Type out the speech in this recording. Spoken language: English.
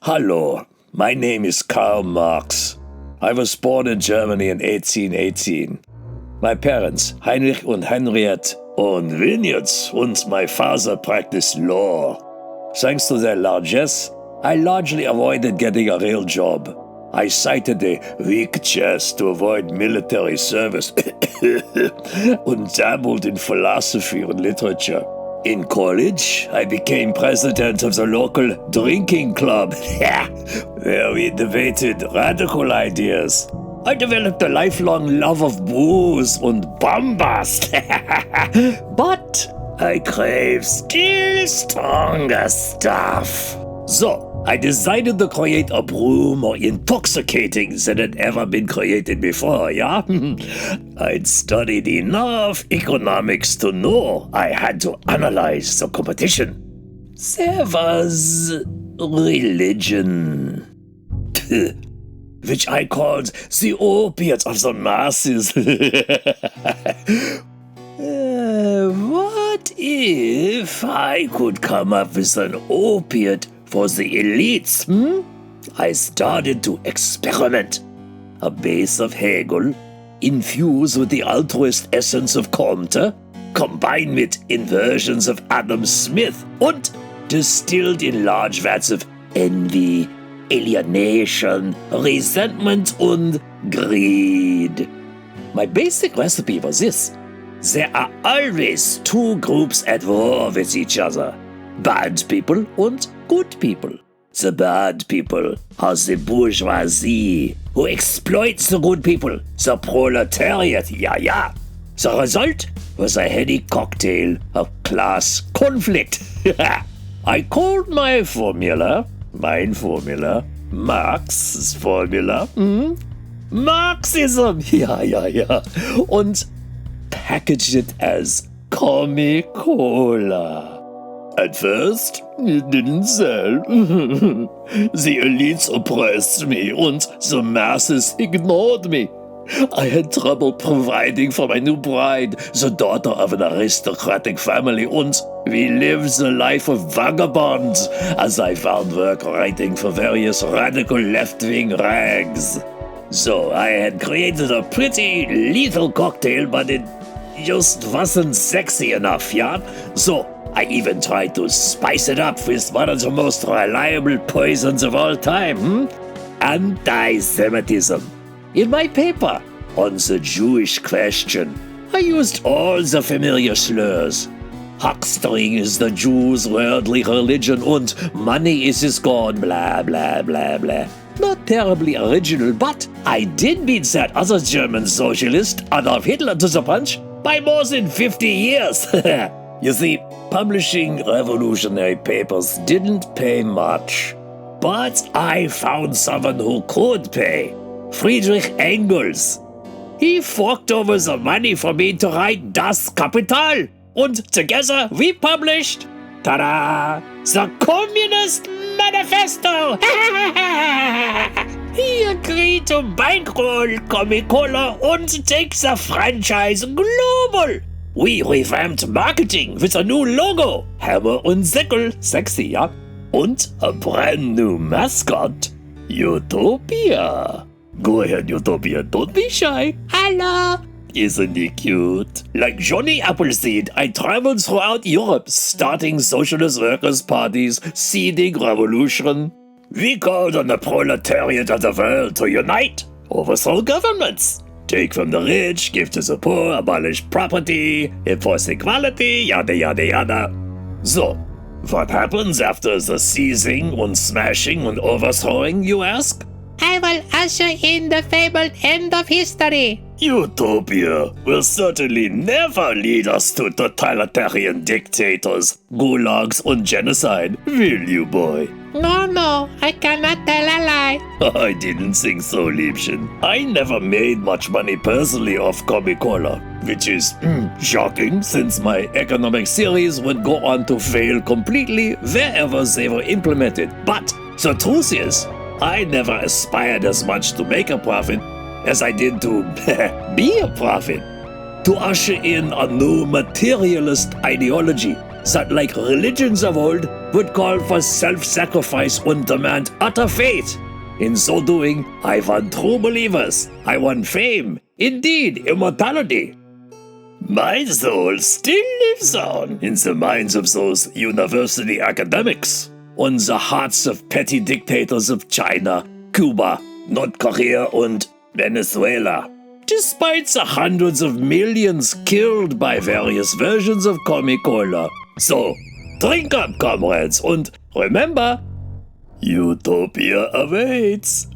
Hallo, my name is Karl Marx. I was born in Germany in 1818. My parents, Heinrich and Henriette, owned vineyards, and my father practiced law. Thanks to their largesse, I largely avoided getting a real job. I cited a weak chest to avoid military service and dabbled in philosophy and literature. In college, I became president of the local drinking club, where we debated radical ideas. I developed a lifelong love of booze and bombast. But I crave still stronger stuff. So, I decided to create a brew more intoxicating than had ever been created before, yeah? I'd studied enough economics to know I had to analyze the competition. There was religion, which I called the opiate of the masses. What if I could come up with an opiate for the elites? I started to experiment. A base of Hegel, infused with the altruist essence of Comte, combined with inversions of Adam Smith, and distilled in large vats of envy, alienation, resentment, and greed. My basic recipe was this. There are always two groups at war with each other. Bad people and good people. The bad people are the bourgeoisie, who exploits the good people, the proletariat, yeah. The result was a heady cocktail of class conflict. I called my formula, Marx's formula, Marxism, yeah, and packaged it as Coca-Cola. At first, it didn't sell. The elites oppressed me, and the masses ignored me. I had trouble providing for my new bride, the daughter of an aristocratic family, and we lived the life of vagabonds as I found work writing for various radical left-wing rags. So I had created a pretty lethal cocktail, but it just wasn't sexy enough, yeah? So I even tried to spice it up with one of the most reliable poisons of all time, anti-Semitism. In my paper on the Jewish question, I used all the familiar slurs. Huckstering is the Jews' worldly religion, and money is his god, blah, blah, blah, blah. Not terribly original, but I did beat that other German socialist, Adolf Hitler, to the punch by more than 50 years. You see, publishing revolutionary papers didn't pay much. But I found someone who could pay. Friedrich Engels. He forked over the money for me to write Das Kapital. And together we published, ta-da, the Communist Manifesto. He agreed to bankroll Coca-Cola and take the franchise global. We revamped marketing with a new logo, hammer and sickle, sexy, yeah? And a brand new mascot, Utopia. Go ahead, Utopia, don't be shy. Hello. Isn't he cute? Like Johnny Appleseed, I traveled throughout Europe, starting socialist workers' parties, seeding revolution. We called on the proletariat of the world to unite, overthrow governments. Take from the rich, give to the poor, abolish property, enforce equality, yada yada yada. So, what happens after the seizing and smashing and overthrowing, you ask? I will usher in the fabled end of history. Utopia will certainly never lead us to totalitarian dictators, gulags and genocide, will you, boy? No, I cannot tell a lie. I didn't think so, Liebchen. I never made much money personally off Coca-Cola, which is shocking since my economic theories would go on to fail completely wherever they were implemented. But the truth is, I never aspired as much to make a profit as I did to be a prophet. To usher in a new materialist ideology that, like religions of old, would call for self-sacrifice and demand utter faith. In so doing, I won true believers. I won fame, indeed immortality. My soul still lives on in the minds of those university academics, on the hearts of petty dictators of China, Cuba, North Korea, and Venezuela. Despite the hundreds of millions killed by various versions of Coca-Cola. So, drink up, comrades, and remember, Utopia awaits.